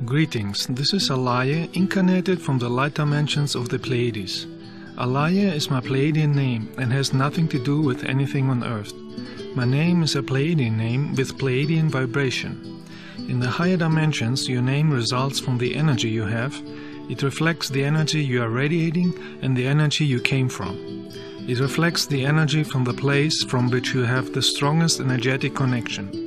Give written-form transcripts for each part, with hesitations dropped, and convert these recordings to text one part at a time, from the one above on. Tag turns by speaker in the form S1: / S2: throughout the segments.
S1: Greetings, this is Alaje, incarnated from the light dimensions of the Pleiades. Alaje is my Pleiadian name and has nothing to do with anything on Earth. My name is a Pleiadian name with Pleiadian vibration. In the higher dimensions, your name results from the energy you have. It reflects the energy you are radiating and the energy you came from. It reflects the energy from the place from which you have the strongest energetic connection.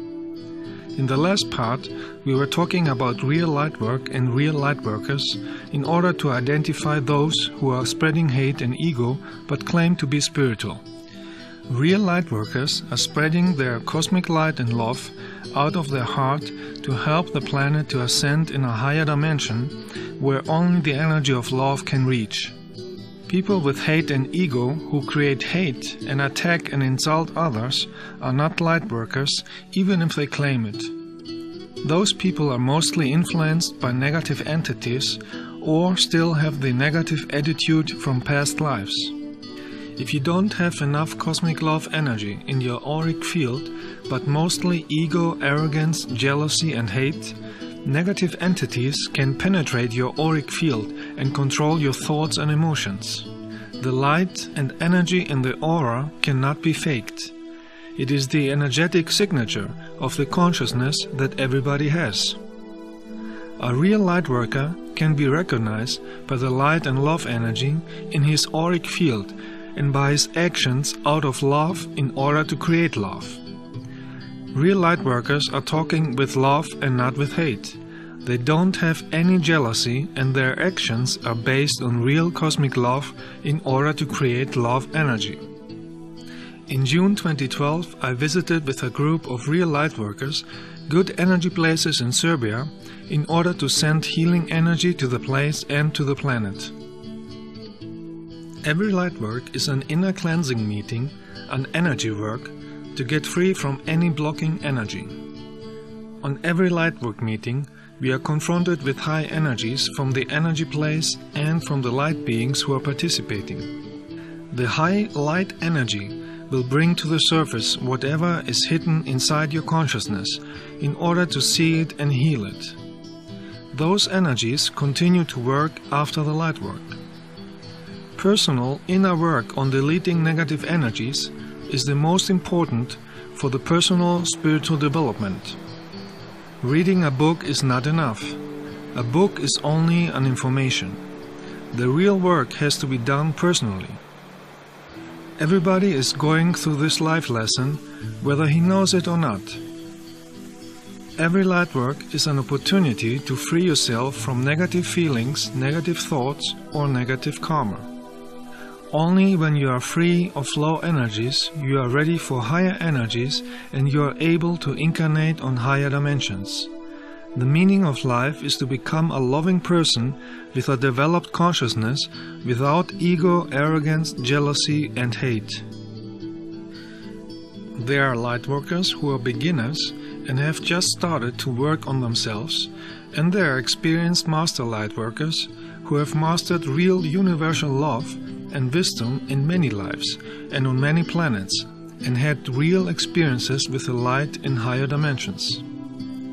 S1: In the last part, we were talking about real light work and real light workers in order to identify those who are spreading hate and ego but claim to be spiritual. Real light workers are spreading their cosmic light and love out of their heart to help the planet to ascend in a higher dimension where only the energy of love can reach. People with hate and ego who create hate and attack and insult others are not light workers, even if they claim it. Those people are mostly influenced by negative entities or still have the negative attitude from past lives. If you don't have enough cosmic love energy in your auric field, but mostly ego, arrogance, jealousy and hate, negative entities can penetrate your auric field and control your thoughts and emotions. The light and energy in the aura cannot be faked. It is the energetic signature of the consciousness that everybody has. A real light worker can be recognized by the light and love energy in his auric field and by his actions out of love in order to create love. Real light workers are talking with love and not with hate. They don't have any jealousy and their actions are based on real cosmic love in order to create love energy. In June 2012, I visited with a group of real light workers good energy places in Serbia in order to send healing energy to the place and to the planet. Every light work is an inner cleansing meeting, an energy work, to get free from any blocking energy. On every light work meeting, we are confronted with high energies from the energy place and from the light beings who are participating. The high light energy will bring to the surface whatever is hidden inside your consciousness in order to see it and heal it. Those energies continue to work after the light work. Personal inner work on deleting negative energies is the most important for the personal spiritual development. Reading a book is not enough. A book is only an information. The real work has to be done personally. Everybody is going through this life lesson, whether he knows it or not. Every light work is an opportunity to free yourself from negative feelings, negative thoughts, or negative karma. Only when you are free of low energies, you are ready for higher energies and you are able to incarnate on higher dimensions. The meaning of life is to become a loving person with a developed consciousness without ego, arrogance, jealousy and hate. There are light workers who are beginners and have just started to work on themselves, and there are experienced master light workers who have mastered real universal love and wisdom in many lives and on many planets and had real experiences with the light in higher dimensions.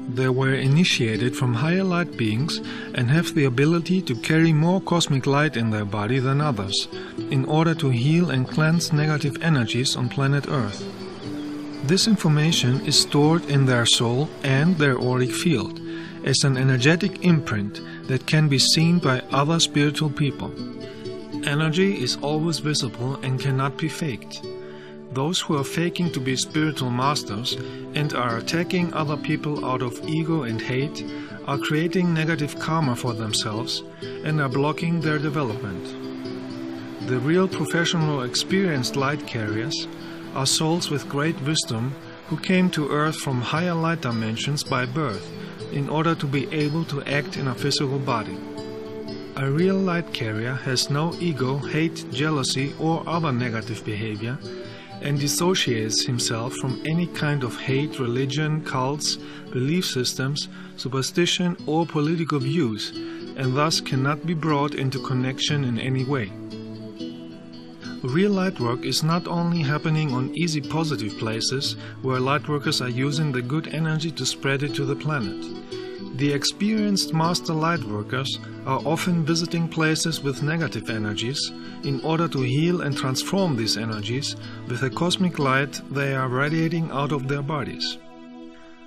S1: They were initiated from higher light beings and have the ability to carry more cosmic light in their body than others in order to heal and cleanse negative energies on planet Earth. This information is stored in their soul and their auric field as an energetic imprint that can be seen by other spiritual people. Energy is always visible and cannot be faked. Those who are faking to be spiritual masters and are attacking other people out of ego and hate are creating negative karma for themselves and are blocking their development. The real professional experienced light carriers are souls with great wisdom who came to Earth from higher light dimensions by birth in order to be able to act in a physical body. A real light carrier has no ego, hate, jealousy or other negative behavior and dissociates himself from any kind of hate, religion, cults, belief systems, superstition or political views and thus cannot be brought into connection in any way. Real light work is not only happening on easy positive places where light workers are using the good energy to spread it to the planet. The experienced master lightworkers are often visiting places with negative energies in order to heal and transform these energies with the cosmic light they are radiating out of their bodies.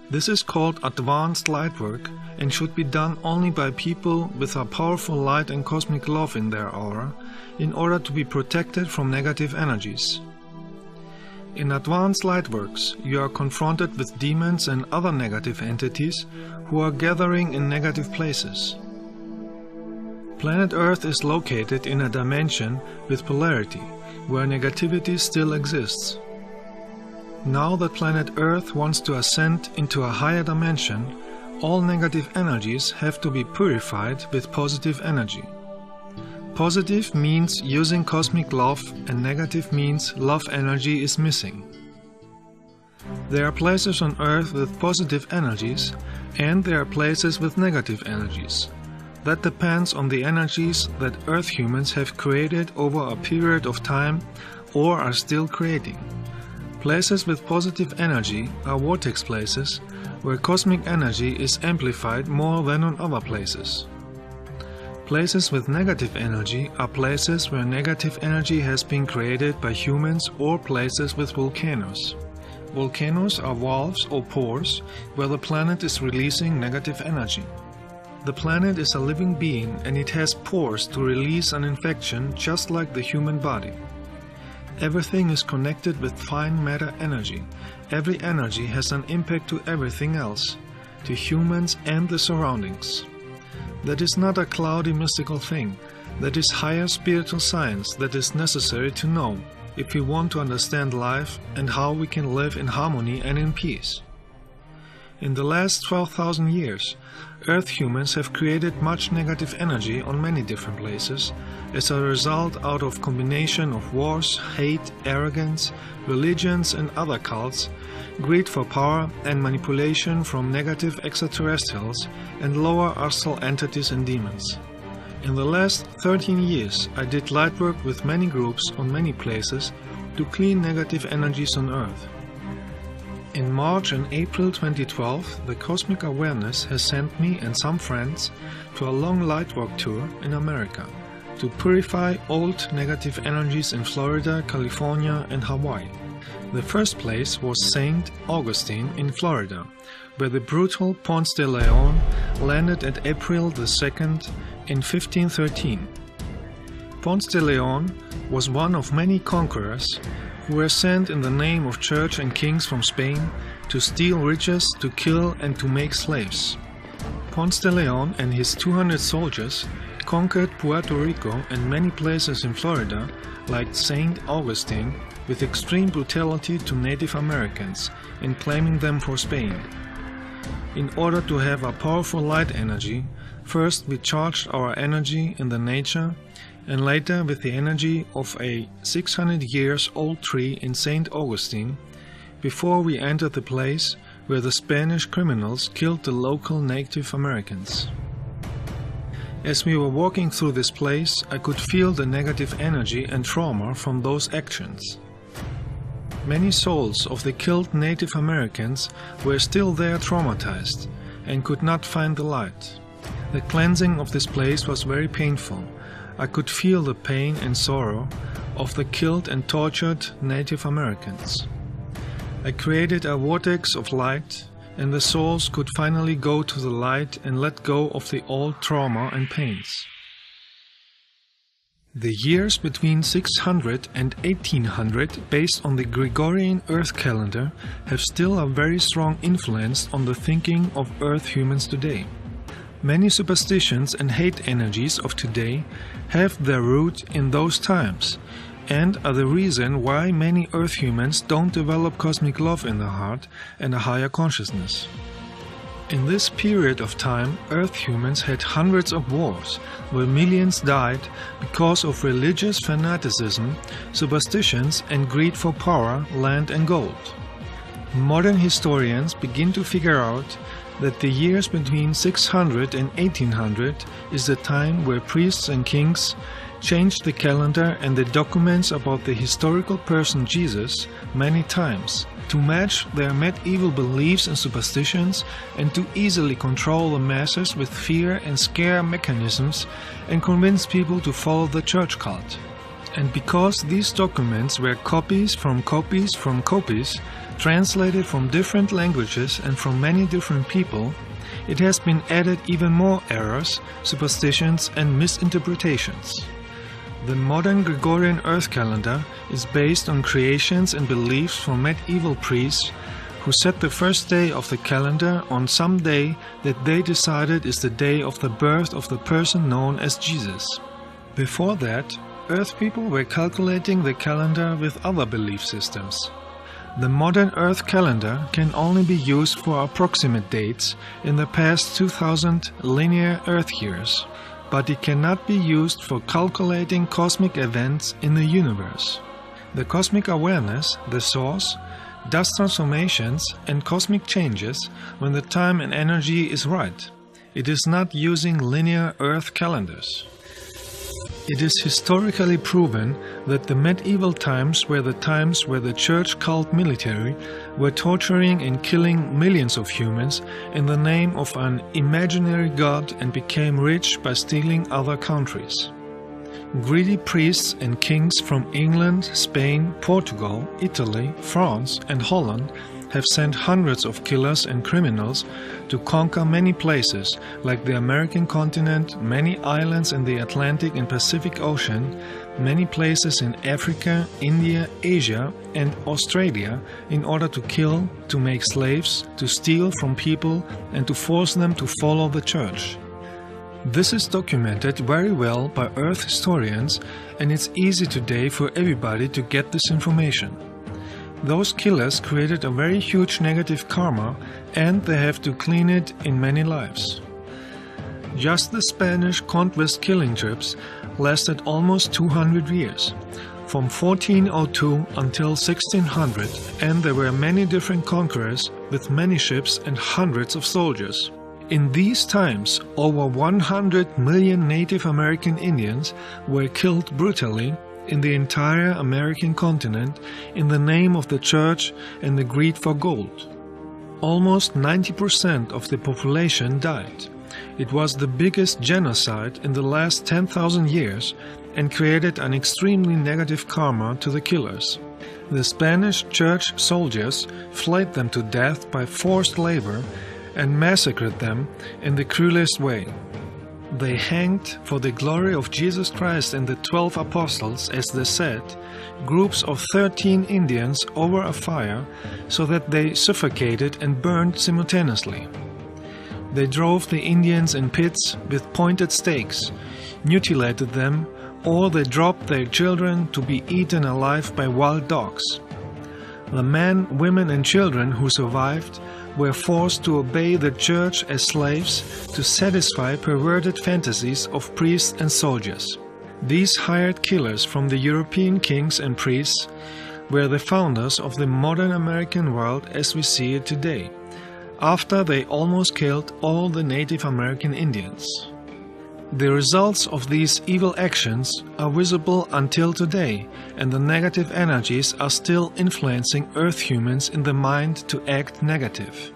S1: This is called advanced lightwork and should be done only by people with a powerful light and cosmic love in their aura in order to be protected from negative energies. In advanced lightworks, you are confronted with demons and other negative entities who are gathering in negative places. Planet Earth is located in a dimension with polarity, where negativity still exists. Now that planet Earth wants to ascend into a higher dimension, all negative energies have to be purified with positive energy. Positive means using cosmic love, and negative means love energy is missing. There are places on Earth with positive energies, and there are places with negative energies. That depends on the energies that Earth humans have created over a period of time or are still creating. Places with positive energy are vortex places where cosmic energy is amplified more than on other places. Places with negative energy are places where negative energy has been created by humans or places with volcanoes. Volcanoes are valves or pores where the planet is releasing negative energy. The planet is a living being and it has pores to release an infection just like the human body. Everything is connected with fine matter energy. Every energy has an impact to everything else, to humans and the surroundings. That is not a cloudy mystical thing. That is higher spiritual science that is necessary to know if we want to understand life and how we can live in harmony and in peace. In the last 12,000 years, Earth humans have created much negative energy on many different places as a result out of combination of wars, hate, arrogance, religions and other cults, greed for power and manipulation from negative extraterrestrials and lower astral entities and demons. In the last 13 years, I did lightwork with many groups on many places to clean negative energies on Earth. In March and April 2012, the Cosmic Awareness has sent me and some friends to a long lightwork tour in America to purify old negative energies in Florida, California and Hawaii. The first place was St. Augustine in Florida, where the brutal Ponce de Leon landed at April the 2nd in 1513. Ponce de Leon was one of many conquerors who were sent in the name of church and kings from Spain to steal riches, to kill and to make slaves. Ponce de Leon and his 200 soldiers conquered Puerto Rico and many places in Florida, like St. Augustine, with extreme brutality to Native Americans in claiming them for Spain. In order to have a powerful light energy, first we charged our energy in the nature and later with the energy of a 600 years old tree in St. Augustine, before we entered the place where the Spanish criminals killed the local Native Americans. As we were walking through this place, I could feel the negative energy and trauma from those actions. Many souls of the killed Native Americans were still there traumatized and could not find the light. The cleansing of this place was very painful. I could feel the pain and sorrow of the killed and tortured Native Americans. I created a vortex of light, and the souls could finally go to the light and let go of the old trauma and pains. The years between 600 and 1800, based on the Gregorian Earth calendar, have still a very strong influence on the thinking of Earth humans today. Many superstitions and hate energies of today have their root in those times and are the reason why many Earth humans don't develop cosmic love in their heart and a higher consciousness. In this period of time, Earth humans had hundreds of wars where millions died because of religious fanaticism, superstitions and greed for power, land and gold. Modern historians begin to figure out that the years between 600 and 1800 is the time where priests and kings changed the calendar and the documents about the historical person Jesus many times to match their medieval beliefs and superstitions, and to easily control the masses with fear and scare mechanisms and convince people to follow the church cult. And because these documents were copies from copies from copies, translated from different languages and from many different people, it has been added even more errors, superstitions and misinterpretations. The modern Gregorian Earth calendar is based on creations and beliefs from medieval priests who set the first day of the calendar on some day that they decided is the day of the birth of the person known as Jesus. Before that, Earth people were calculating the calendar with other belief systems. The modern Earth calendar can only be used for approximate dates in the past 2000 linear Earth years, but it cannot be used for calculating cosmic events in the universe. The cosmic awareness, the source, does transformations and cosmic changes when the time and energy is right. It is not using linear Earth calendars. It is historically proven that the medieval times were the times where the church cult military were torturing and killing millions of humans in the name of an imaginary god and became rich by stealing other countries. Greedy priests and kings from England, Spain, Portugal, Italy, France and Holland have sent hundreds of killers and criminals to conquer many places like the American continent, many islands in the Atlantic and Pacific Ocean, many places in Africa, India, Asia and Australia in order to kill, to make slaves, to steal from people and to force them to follow the church. This is documented very well by Earth historians, and it's easy today for everybody to get this information. Those killers created a very huge negative karma, and they have to clean it in many lives. Just the Spanish conquest killing trips lasted almost 200 years, from 1402 until 1600, and there were many different conquerors with many ships and hundreds of soldiers. In these times, over 100 million Native American Indians were killed brutally in the entire American continent in the name of the church and the greed for gold. Almost 90% of the population died. It was the biggest genocide in the last 10,000 years and created an extremely negative karma to the killers. The Spanish church soldiers flayed them to death by forced labor and massacred them in the cruelest way. They hanged for the glory of Jesus Christ and the 12 apostles, as they said, groups of 13 Indians over a fire so that they suffocated and burned simultaneously. They drove the Indians in pits with pointed stakes, mutilated them, or they dropped their children to be eaten alive by wild dogs. The men, women and children who survived were forced to obey the church as slaves to satisfy perverted fantasies of priests and soldiers. These hired killers from the European kings and priests were the founders of the modern American world as we see it today, after they almost killed all the Native American Indians. The results of these evil actions are visible until today, and the negative energies are still influencing Earth humans in the mind to act negative.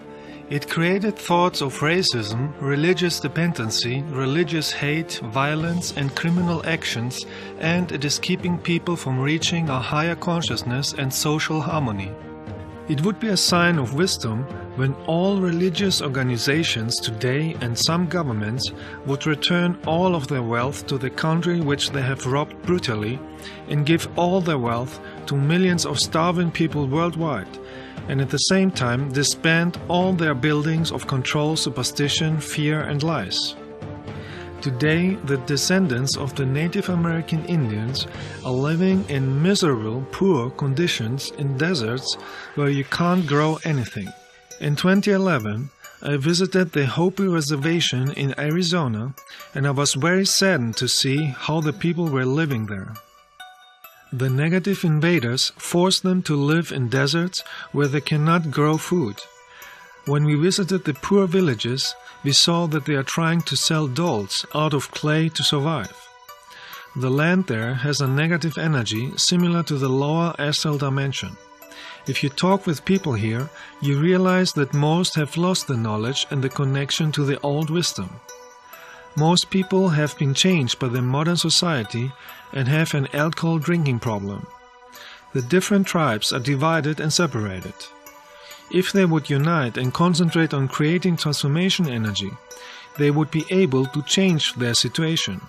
S1: It created thoughts of racism, religious dependency, religious hate, violence and criminal actions, and it is keeping people from reaching a higher consciousness and social harmony. It would be a sign of wisdom when all religious organizations today and some governments would return all of their wealth to the country which they have robbed brutally and give all their wealth to millions of starving people worldwide, and at the same time disband all their buildings of control, superstition, fear and lies. Today, the descendants of the Native American Indians are living in miserable, poor conditions in deserts where you can't grow anything. In 2011, I visited the Hopi Reservation in Arizona, and I was very saddened to see how the people were living there. The negative invaders forced them to live in deserts where they cannot grow food. When we visited the poor villages, we saw that they are trying to sell dolls out of clay to survive. The land there has a negative energy similar to the lower astral dimension. If you talk with people here, you realize that most have lost the knowledge and the connection to the old wisdom. Most people have been changed by the modern society and have an alcohol drinking problem. The different tribes are divided and separated. If they would unite and concentrate on creating transformation energy, they would be able to change their situation.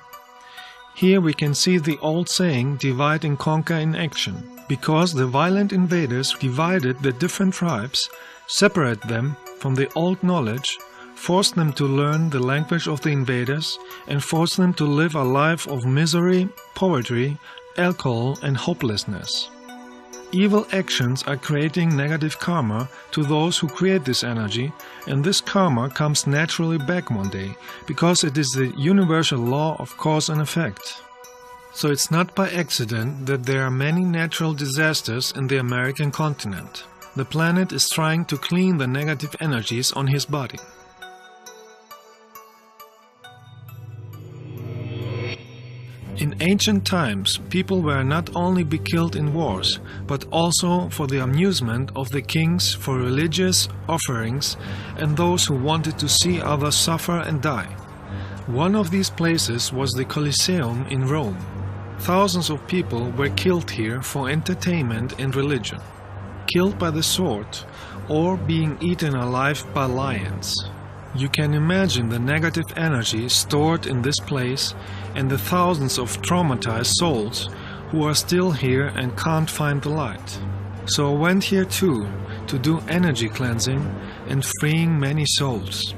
S1: Here we can see the old saying, divide and conquer in action. Because the violent invaders divided the different tribes, separate them from the old knowledge, forced them to learn the language of the invaders, and forced them to live a life of misery, poverty, alcohol, and hopelessness. Evil actions are creating negative karma to those who create this energy, and this karma comes naturally back one day, because it is the universal law of cause and effect. So it's not by accident that there are many natural disasters in the American continent. The planet is trying to clean the negative energies on his body. In ancient times, people were not only be killed in wars, but also for the amusement of the kings, for religious offerings, and those who wanted to see others suffer and die. One of these places was the Colosseum in Rome. Thousands of people were killed here for entertainment and religion, killed by the sword, or being eaten alive by lions. You can imagine the negative energy stored in this place and the thousands of traumatized souls who are still here and can't find the light. So I went here too, to do energy cleansing and freeing many souls.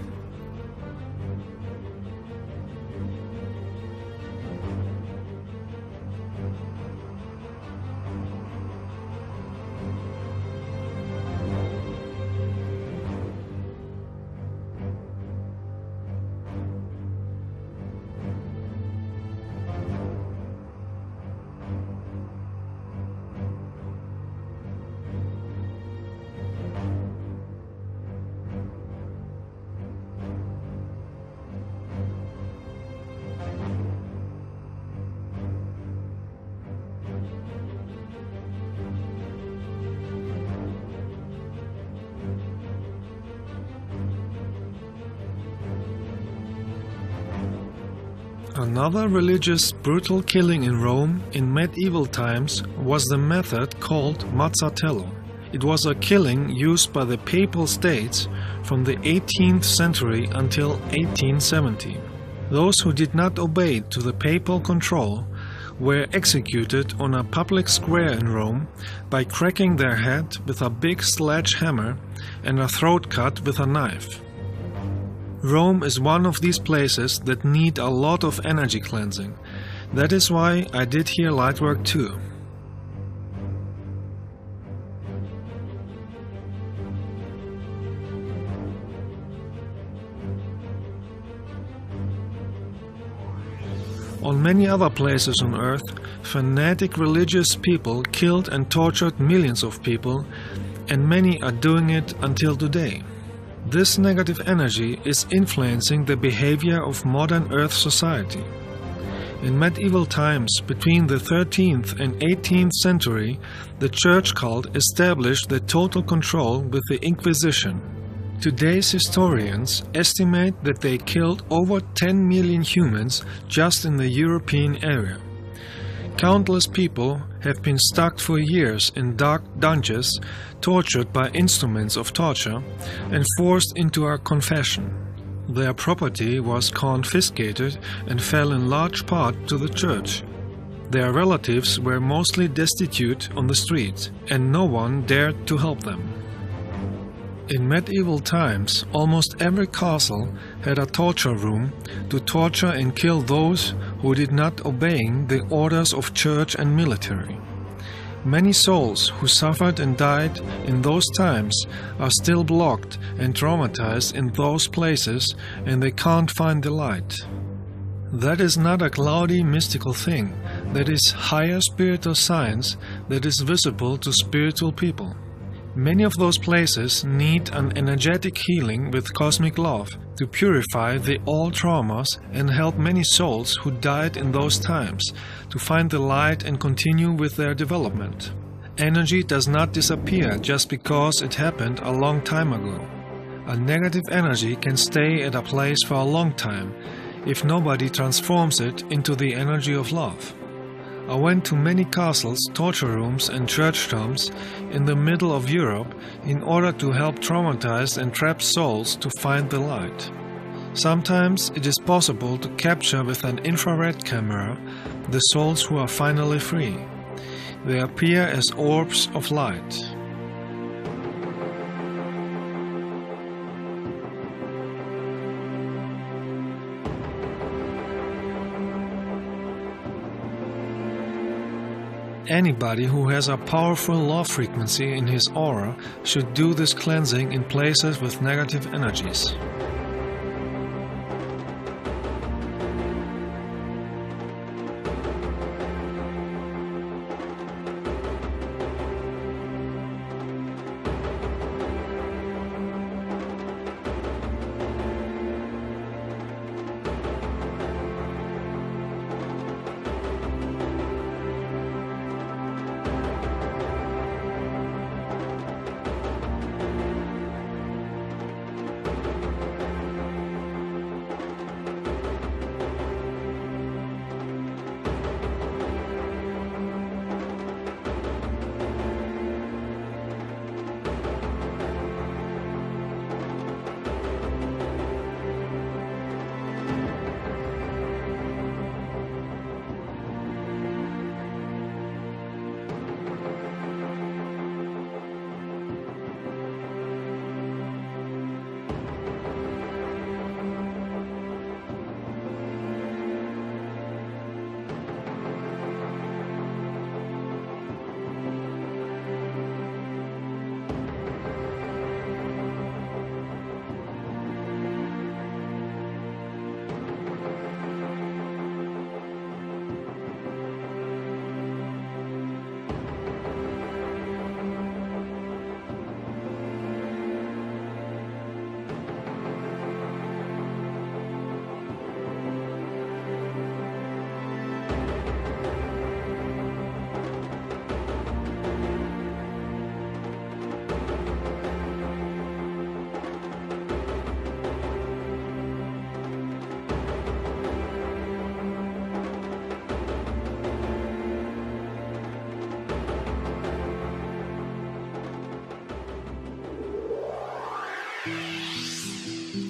S1: Another religious brutal killing in Rome in medieval times was the method called mazzatello. It was a killing used by the Papal States from the 18th century until 1870. Those who did not obey to the papal control were executed on a public square in Rome by cracking their head with a big sledgehammer and a throat cut with a knife. Rome is one of these places that need a lot of energy cleansing. That is why I did here Lightwork too. On many other places on Earth, fanatic religious people killed and tortured millions of people, and many are doing it until today. This negative energy is influencing the behavior of modern Earth society. In medieval times, between the 13th and 18th century, the church cult established the total control with the Inquisition. Today's historians estimate that they killed over 10 million humans just in the European area. Countless people have been stuck for years in dark dungeons, tortured by instruments of torture, and forced into a confession. Their property was confiscated and fell in large part to the church. Their relatives were mostly destitute on the streets, and no one dared to help them. In medieval times, almost every castle had a torture room to torture and kill those who did not obey the orders of church and military. Many souls who suffered and died in those times are still blocked and traumatized in those places, and they can't find the light. That is not a cloudy mystical thing, that is higher spiritual science that is visible to spiritual people. Many of those places need an energetic healing with cosmic love to purify the old traumas and help many souls who died in those times to find the light and continue with their development. Energy does not disappear just because it happened a long time ago. A negative energy can stay at a place for a long time if nobody transforms it into the energy of love. I went to many castles, torture rooms and church tombs in the middle of Europe in order to help traumatized and trapped souls to find the light. Sometimes it is possible to capture with an infrared camera the souls who are finally free. They appear as orbs of light. Anybody who has a powerful love frequency in his aura should do this cleansing in places with negative energies.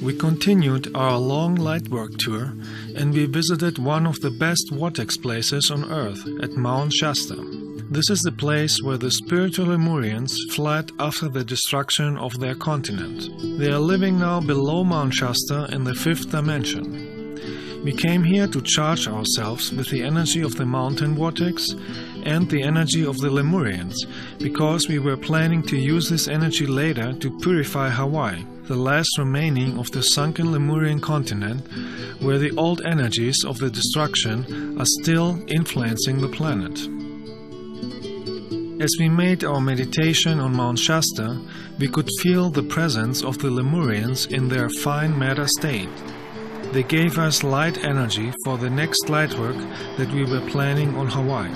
S1: We continued our long lightwork tour and we visited one of the best vortex places on Earth at Mount Shasta. This is the place where the spiritual Lemurians fled after the destruction of their continent. They are living now below Mount Shasta in the 5th dimension. We came here to charge ourselves with the energy of the mountain vortex and the energy of the Lemurians, because we were planning to use this energy later to purify Hawaii, the last remaining of the sunken Lemurian continent, where the old energies of the destruction are still influencing the planet. As we made our meditation on Mount Shasta, we could feel the presence of the Lemurians in their fine matter state. They gave us light energy for the next lightwork that we were planning on Hawaii.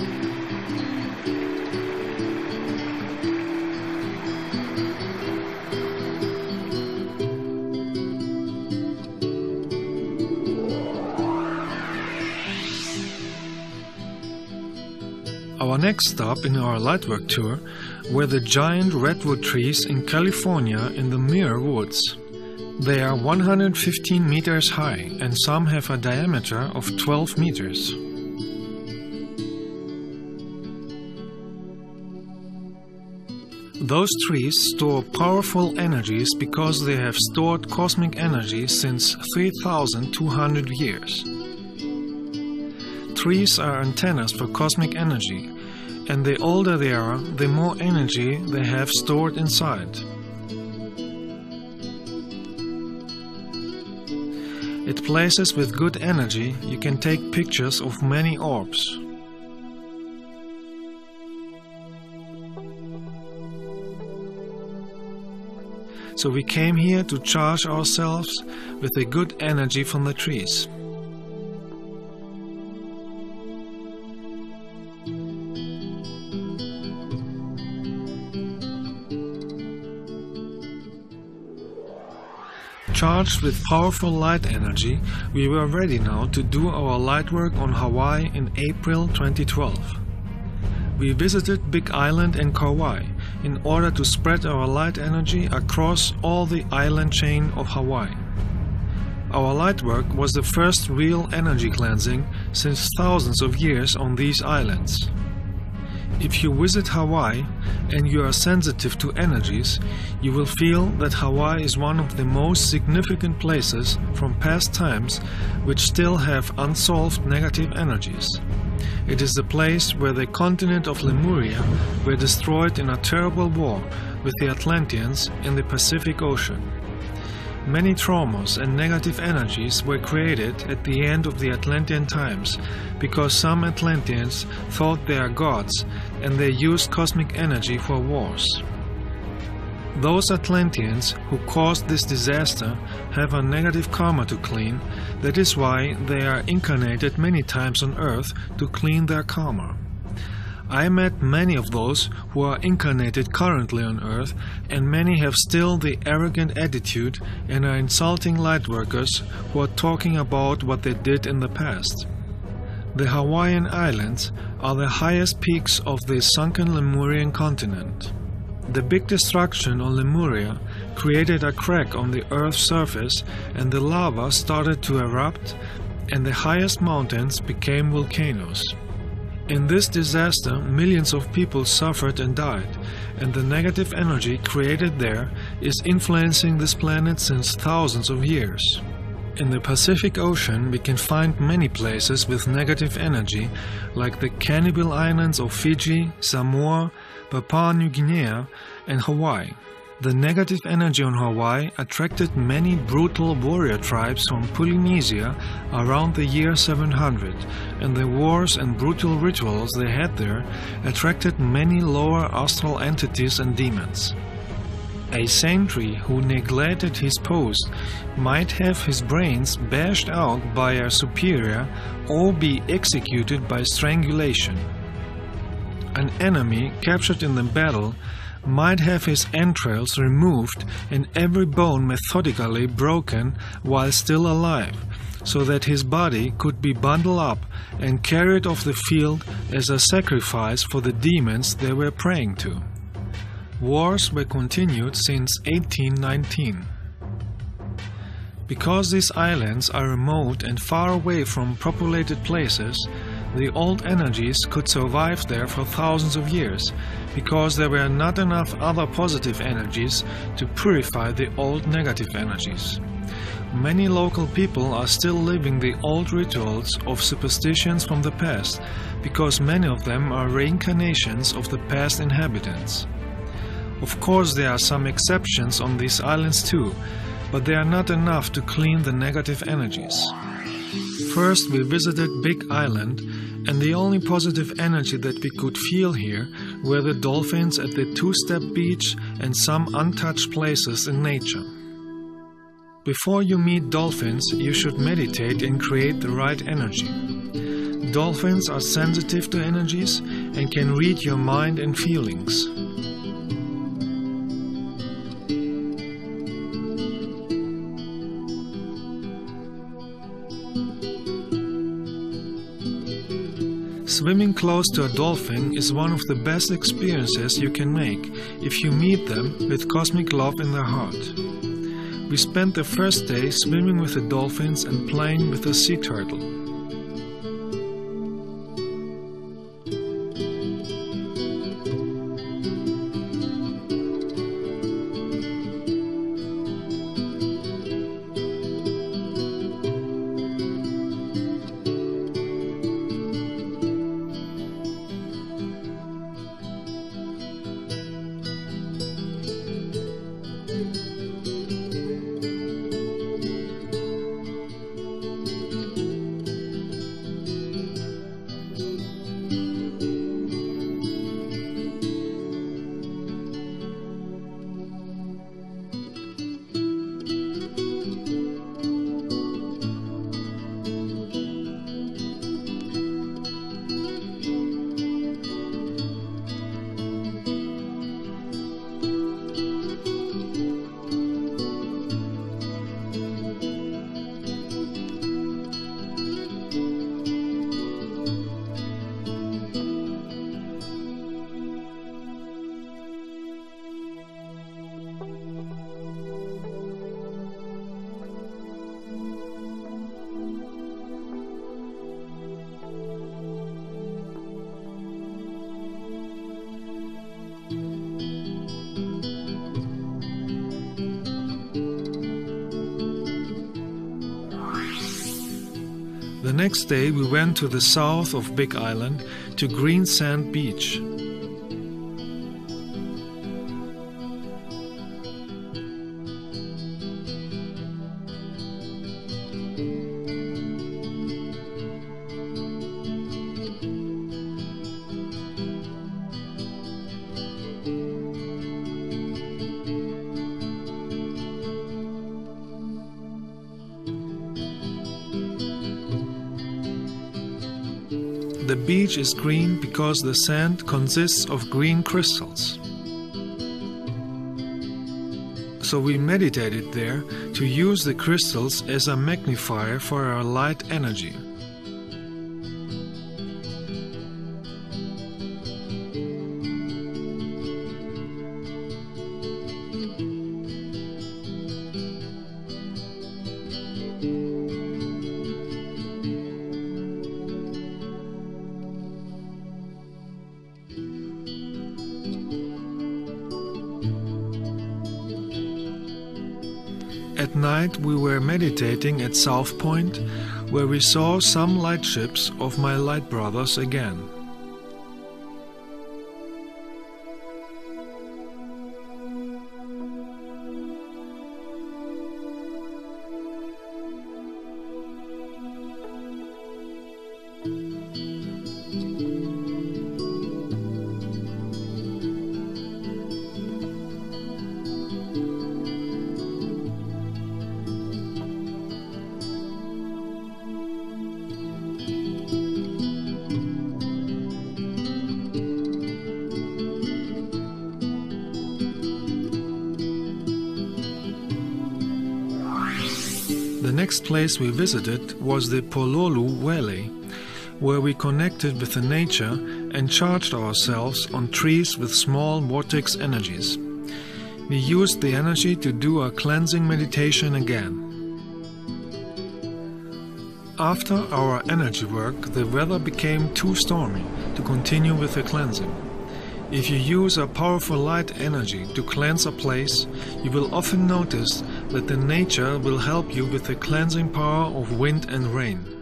S1: Our next stop in our lightwork tour were the giant redwood trees in California in the Muir Woods. They are 115 meters high and some have a diameter of 12 meters. Those trees store powerful energies because they have stored cosmic energy since 3,200 years. Trees are antennas for cosmic energy, and the older they are, the more energy they have stored inside. At places with good energy, you can take pictures of many orbs. So we came here to charge ourselves with the good energy from the trees. Charged with powerful light energy, we were ready now to do our light work on Hawaii in April 2012. We visited Big Island and Kauai in order to spread our light energy across all the island chain of Hawaii. Our light work was the first real energy cleansing since thousands of years on these islands. If you visit Hawaii and you are sensitive to energies, you will feel that Hawaii is one of the most significant places from past times which still have unsolved negative energies. It is the place where the continent of Lemuria were destroyed in a terrible war with the Atlanteans in the Pacific Ocean. Many traumas and negative energies were created at the end of the Atlantean times because some Atlanteans thought they are gods and they used cosmic energy for wars. Those Atlanteans who caused this disaster have a negative karma to clean. That is why they are incarnated many times on Earth to clean their karma. I met many of those who are incarnated currently on Earth, and many have still the arrogant attitude and are insulting lightworkers who are talking about what they did in the past. The Hawaiian Islands are the highest peaks of the sunken Lemurian continent. The big destruction on Lemuria created a crack on the Earth's surface, and the lava started to erupt, and the highest mountains became volcanoes. In this disaster, millions of people suffered and died, and the negative energy created there is influencing this planet since thousands of years. In the Pacific Ocean, we can find many places with negative energy, like the Cannibal Islands of Fiji, Samoa, Papua New Guinea, and Hawaii. The negative energy on Hawaii attracted many brutal warrior tribes from Polynesia around the year 700, and the wars and brutal rituals they had there attracted many lower astral entities and demons. A sentry who neglected his post might have his brains bashed out by a superior or be executed by strangulation. An enemy captured in the battle might have his entrails removed and every bone methodically broken while still alive, so that his body could be bundled up and carried off the field as a sacrifice for the demons they were praying to. Wars were continued since 1819. Because these islands are remote and far away from populated places, the old energies could survive there for thousands of years, because there were not enough other positive energies to purify the old negative energies. Many local people are still living the old rituals of superstitions from the past, because many of them are reincarnations of the past inhabitants. Of course, there are some exceptions on these islands too, but they are not enough to clean the negative energies. First, we visited Big Island, and the only positive energy that we could feel here were the dolphins at the two-step beach and some untouched places in nature. Before you meet dolphins, you should meditate and create the right energy. Dolphins are sensitive to energies and can read your mind and feelings. Swimming close to a dolphin is one of the best experiences you can make if you meet them with cosmic love in their heart. We spent the first day swimming with the dolphins and playing with the sea turtle. next day we went to the south of Big Island to Green Sand Beach. The beach is green because the sand consists of green crystals. So we meditated there to use the crystals as a magnifier for our light energy. At night we were meditating at South Point, where we saw some light ships of my light brothers again. The next place we visited was the Pololu Valley, where we connected with the nature and charged ourselves on trees with small vortex energies. We used the energy to do a cleansing meditation again. After our energy work, the weather became too stormy to continue with the cleansing. If you use a powerful light energy to cleanse a place, you will often notice that the nature will help you with the cleansing power of wind and rain.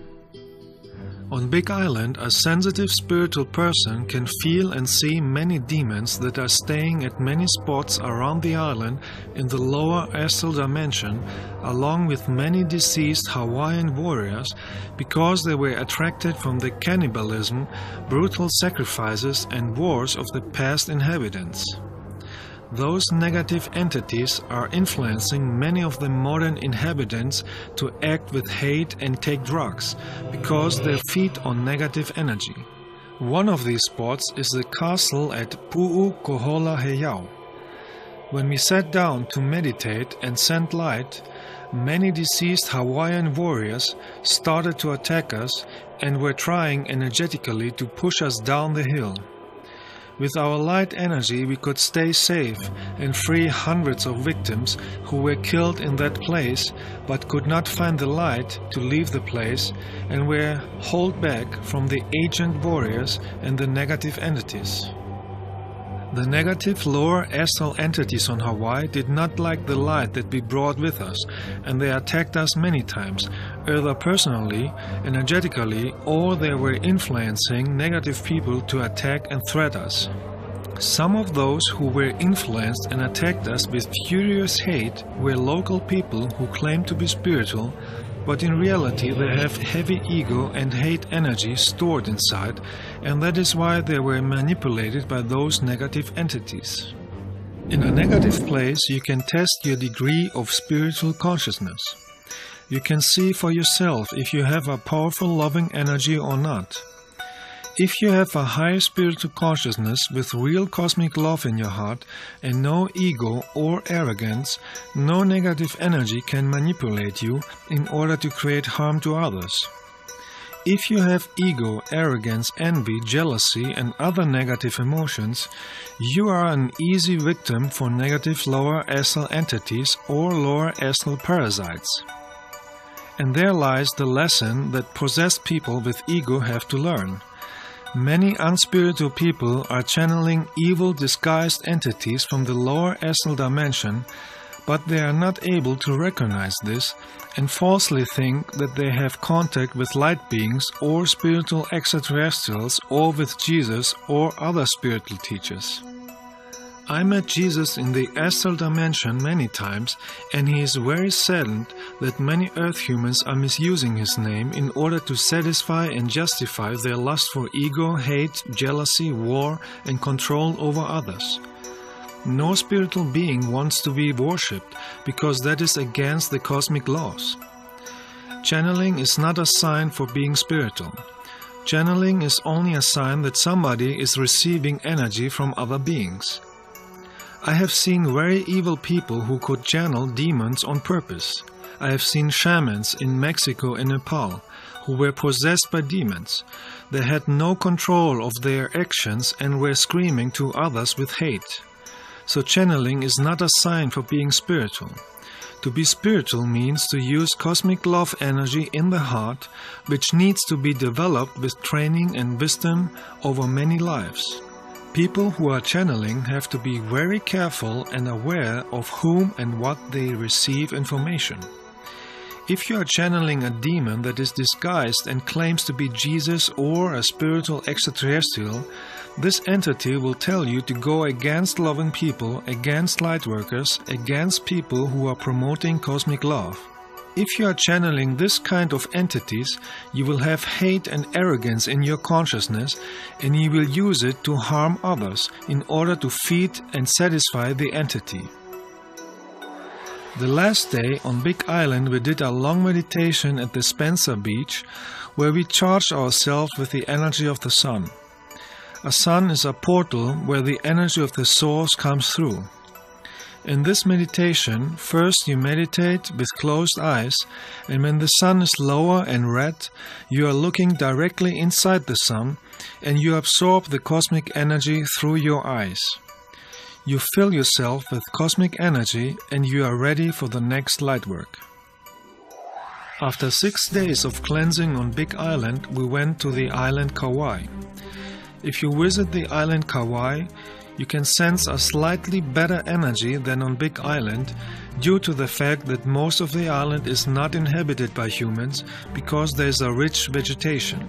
S1: On Big Island, a sensitive spiritual person can feel and see many demons that are staying at many spots around the island in the lower astral dimension, along with many deceased Hawaiian warriors, because they were attracted from the cannibalism, brutal sacrifices and wars of the past inhabitants. Those negative entities are influencing many of the modern inhabitants to act with hate and take drugs, because they feed on negative energy. One of these spots is the castle at Pu'ukohola-Heiau. When we sat down to meditate and send light, many deceased Hawaiian warriors started to attack us and were trying energetically to push us down the hill. With our light energy we could stay safe and free hundreds of victims who were killed in that place but could not find the light to leave the place and were held back from the agent warriors and the negative entities. The negative lower astral entities on Hawaii did not like the light that we brought with us, and they attacked us many times, either personally, energetically, or they were influencing negative people to attack and threat us. Some of those who were influenced and attacked us with furious hate were local people who claimed to be spiritual, but in reality they have heavy ego and hate energy stored inside, and that is why they were manipulated by those negative entities. In a negative place you can test your degree of spiritual consciousness. You can see for yourself if you have a powerful loving energy or not. If you have a high spiritual consciousness with real cosmic love in your heart and no ego or arrogance, no negative energy can manipulate you in order to create harm to others. If you have ego, arrogance, envy, jealousy and other negative emotions, you are an easy victim for negative lower astral entities or lower astral parasites. And there lies the lesson that possessed people with ego have to learn. Many unspiritual people are channeling evil disguised entities from the lower astral dimension, but they are not able to recognize this and falsely think that they have contact with light beings or spiritual extraterrestrials or with Jesus or other spiritual teachers. I met Jesus in the astral dimension many times, and he is very saddened that many earth humans are misusing his name in order to satisfy and justify their lust for ego, hate, jealousy, war, and control over others. No spiritual being wants to be worshipped, because that is against the cosmic laws. Channeling is not a sign for being spiritual. Channeling is only a sign that somebody is receiving energy from other beings. I have seen very evil people who could channel demons on purpose. I have seen shamans in Mexico and Nepal who were possessed by demons. They had no control of their actions and were screaming to others with hate. So channeling is not a sign for being spiritual. To be spiritual means to use cosmic love energy in the heart, which needs to be developed with training and wisdom over many lives. People who are channeling have to be very careful and aware of whom and what they receive information. If you are channeling a demon that is disguised and claims to be Jesus or a spiritual extraterrestrial, this entity will tell you to go against loving people, against lightworkers, against people who are promoting cosmic love. If you are channeling this kind of entities, you will have hate and arrogance in your consciousness, and you will use it to harm others in order to feed and satisfy the entity. The last day on Big Island we did a long meditation at the Spencer Beach, where we charged ourselves with the energy of the sun. A sun is a portal where the energy of the source comes through. In this meditation, first you meditate with closed eyes, and when the sun is lower and red, you are looking directly inside the sun, and you absorb the cosmic energy through your eyes. You fill yourself with cosmic energy, and you are ready for the next light work. After 6 days of cleansing on Big Island, we went to the island Kauai. If you visit the island Kauai, you can sense a slightly better energy than on Big Island due to the fact that most of the island is not inhabited by humans because there is a rich vegetation.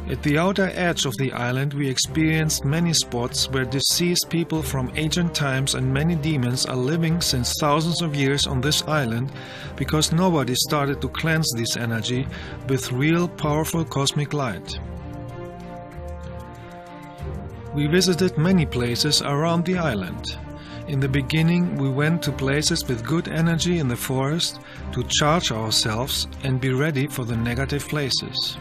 S1: At the outer edge of the island we experienced many spots where deceased people from ancient times and many demons are living since thousands of years on this island because nobody started to cleanse this energy with real powerful cosmic light. We visited many places around the island. In the beginning, we went to places with good energy in the forest to charge ourselves and be ready for the negative places.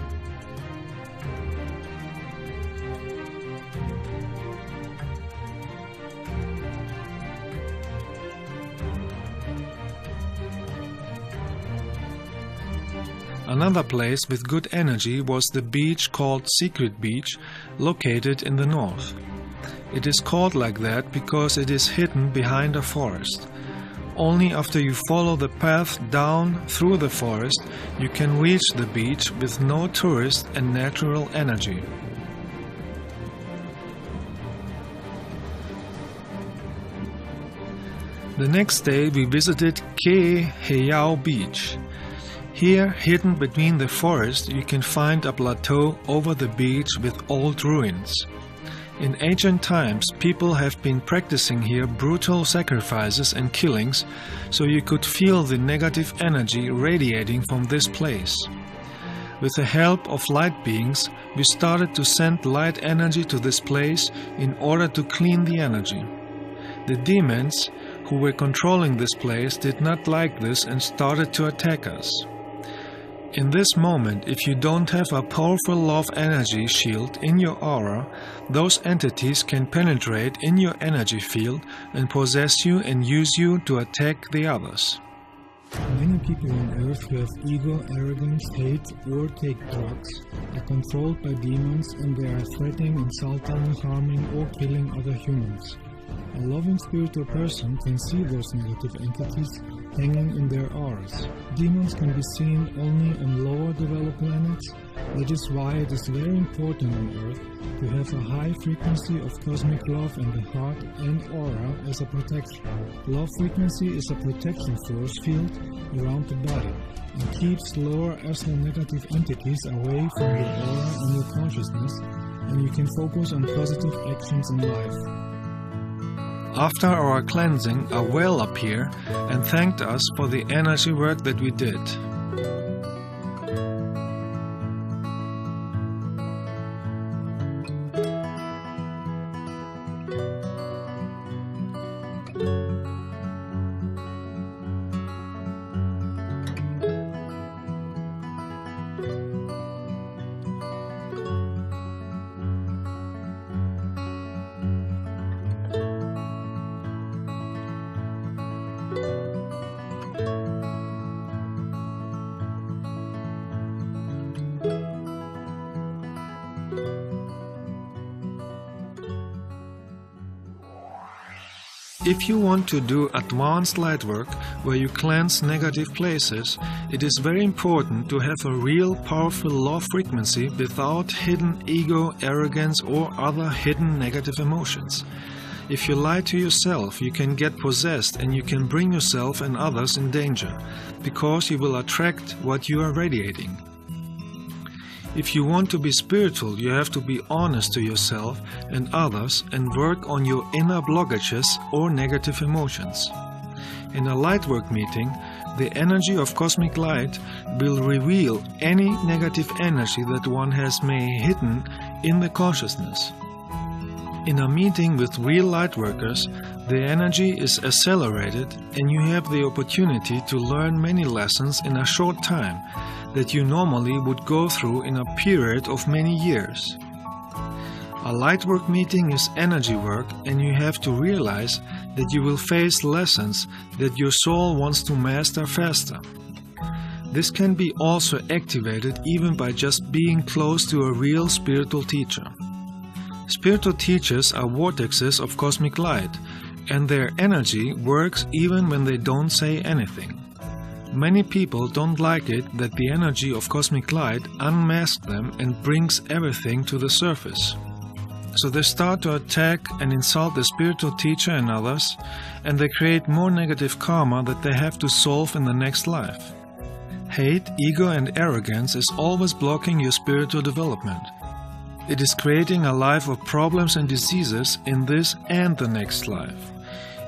S1: Another place with good energy was the beach called Secret Beach, located in the north. It is called like that because it is hidden behind a forest. Only after you follow the path down through the forest, you can reach the beach with no tourist and natural energy. The next day we visited Ke Heiau Beach. Here, hidden between the forest, you can find a plateau over the beach with old ruins. In ancient times, people have been practicing here brutal sacrifices and killings, so you could feel the negative energy radiating from this place. With the help of light beings, we started to send light energy to this place in order to clean the energy. The demons who were controlling this place did not like this and started to attack us. In this moment, if you don't have a powerful love energy shield in your aura, those entities can penetrate in your energy field and possess you and use you to attack the others. Many people on Earth who have ego, arrogance, hate, or take drugs are controlled by demons, and they are threatening, insulting, harming, or killing other humans. A loving spiritual person can see those negative entities hanging in their auras. Demons can be seen only on lower developed planets. That is why it is very important on Earth to have a high frequency of cosmic love in the heart and aura as a protection. Love frequency is a protection force field around the body and keeps lower astral negative entities away from your aura and your consciousness, and you can focus on positive actions in life. After our cleansing, a whale appeared and thanked us for the energy work that we did. If you want to do advanced light work where you cleanse negative places, it is very important to have a real powerful love frequency without hidden ego, arrogance or other hidden negative emotions. If you lie to yourself, you can get possessed and you can bring yourself and others in danger, because you will attract what you are radiating. If you want to be spiritual, you have to be honest to yourself and others and work on your inner blockages or negative emotions. In a lightwork meeting, the energy of cosmic light will reveal any negative energy that one has hidden in the consciousness. In a meeting with real lightworkers, the energy is accelerated and you have the opportunity to learn many lessons in a short time that you normally would go through in a period of many years. A lightwork meeting is energy work, and you have to realize that you will face lessons that your soul wants to master faster. This can be also activated even by just being close to a real spiritual teacher. Spiritual teachers are vortexes of cosmic light, and their energy works even when they don't say anything. Many people don't like it that the energy of cosmic light unmasks them and brings everything to the surface. So they start to attack and insult the spiritual teacher and others, and they create more negative karma that they have to solve in the next life. Hate, ego and arrogance is always blocking your spiritual development. It is creating a life of problems and diseases in this and the next life.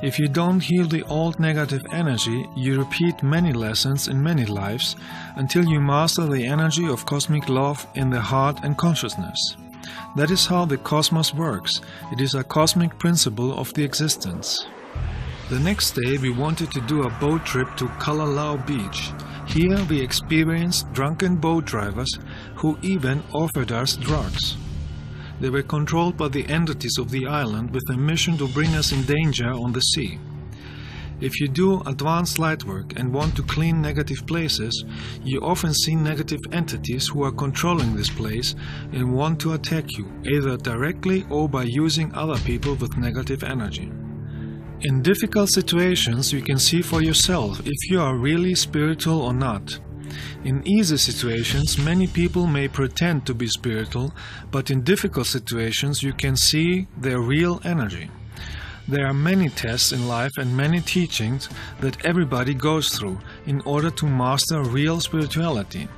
S1: If you don't heal the old negative energy, you repeat many lessons in many lives until you master the energy of cosmic love in the heart and consciousness. That is how the cosmos works. It is a cosmic principle of the existence. The next day we wanted to do a boat trip to Kalalau Beach. Here we experienced drunken boat drivers who even offered us drugs. They were controlled by the entities of the island with a mission to bring us in danger on the sea. If you do advanced light work and want to clean negative places, you often see negative entities who are controlling this place and want to attack you, either directly or by using other people with negative energy. In difficult situations, you can see for yourself if you are really spiritual or not. In easy situations, many people may pretend to be spiritual, but in difficult situations you can see their real energy. There are many tests in life and many teachings that everybody goes through in order to master real spirituality.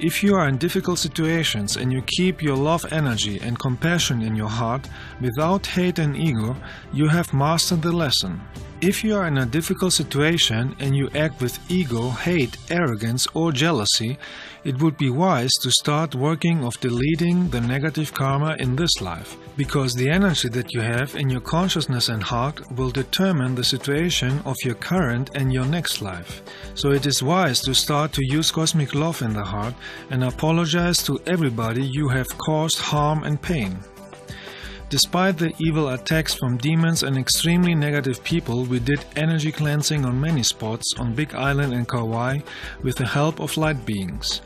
S1: If you are in difficult situations and you keep your love energy and compassion in your heart without hate and ego, you have mastered the lesson. If you are in a difficult situation and you act with ego, hate, arrogance or jealousy, it would be wise to start working of deleting the negative karma in this life, because the energy that you have in your consciousness and heart will determine the situation of your current and your next life. So it is wise to start to use cosmic love in the heart and apologize to everybody you have caused harm and pain. Despite the evil attacks from demons and extremely negative people, we did energy cleansing on many spots on Big Island and Kauai with the help of light beings.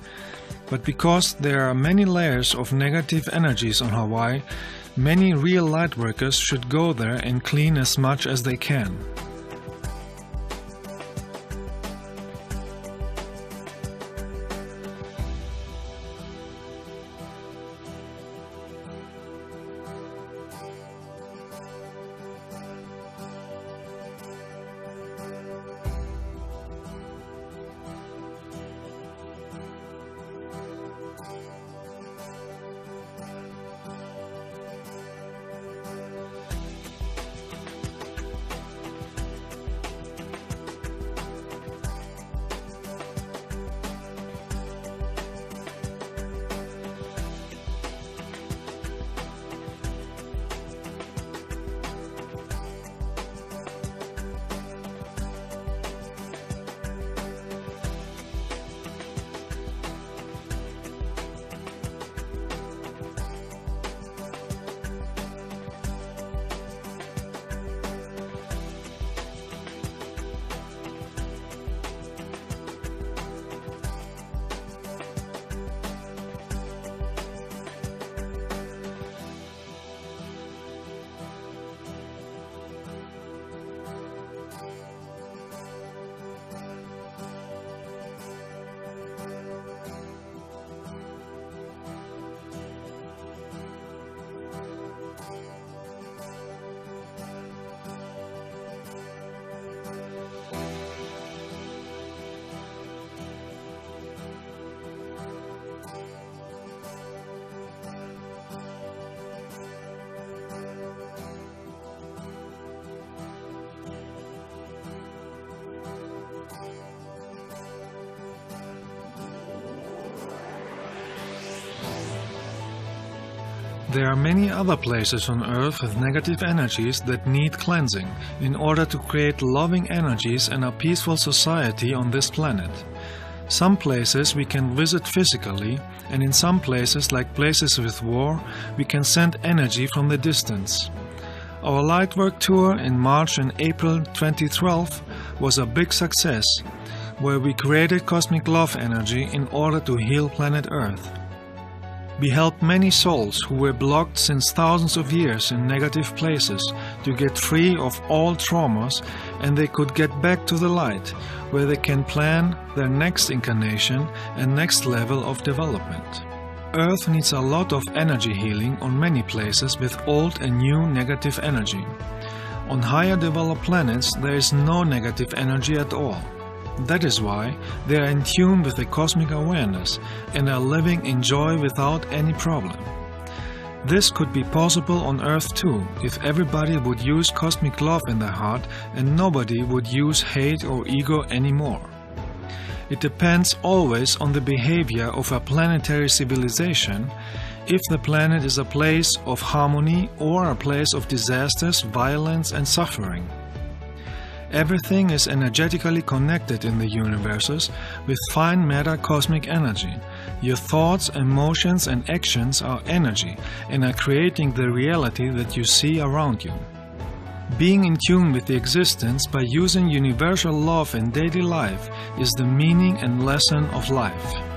S1: But because there are many layers of negative energies on Hawaii, many real light workers should go there and clean as much as they can. There are many other places on Earth with negative energies that need cleansing in order to create loving energies and a peaceful society on this planet. Some places we can visit physically, and in some places, like places with war, we can send energy from the distance. Our Lightwork tour in March and April 2012 was a big success, where we created cosmic love energy in order to heal planet Earth. We helped many souls who were blocked since thousands of years in negative places to get free of all traumas, and they could get back to the light, where they can plan their next incarnation and next level of development. Earth needs a lot of energy healing on many places with old and new negative energy. On higher developed planets there is no negative energy at all. That is why they are in tune with the cosmic awareness and are living in joy without any problem. This could be possible on Earth too, if everybody would use cosmic love in their heart and nobody would use hate or ego anymore. It depends always on the behavior of a planetary civilization, if the planet is a place of harmony or a place of disasters, violence and suffering. Everything is energetically connected in the universes with fine matter cosmic energy. Your thoughts, emotions and actions are energy and are creating the reality that you see around you. Being in tune with the existence by using universal love in daily life is the meaning and lesson of life.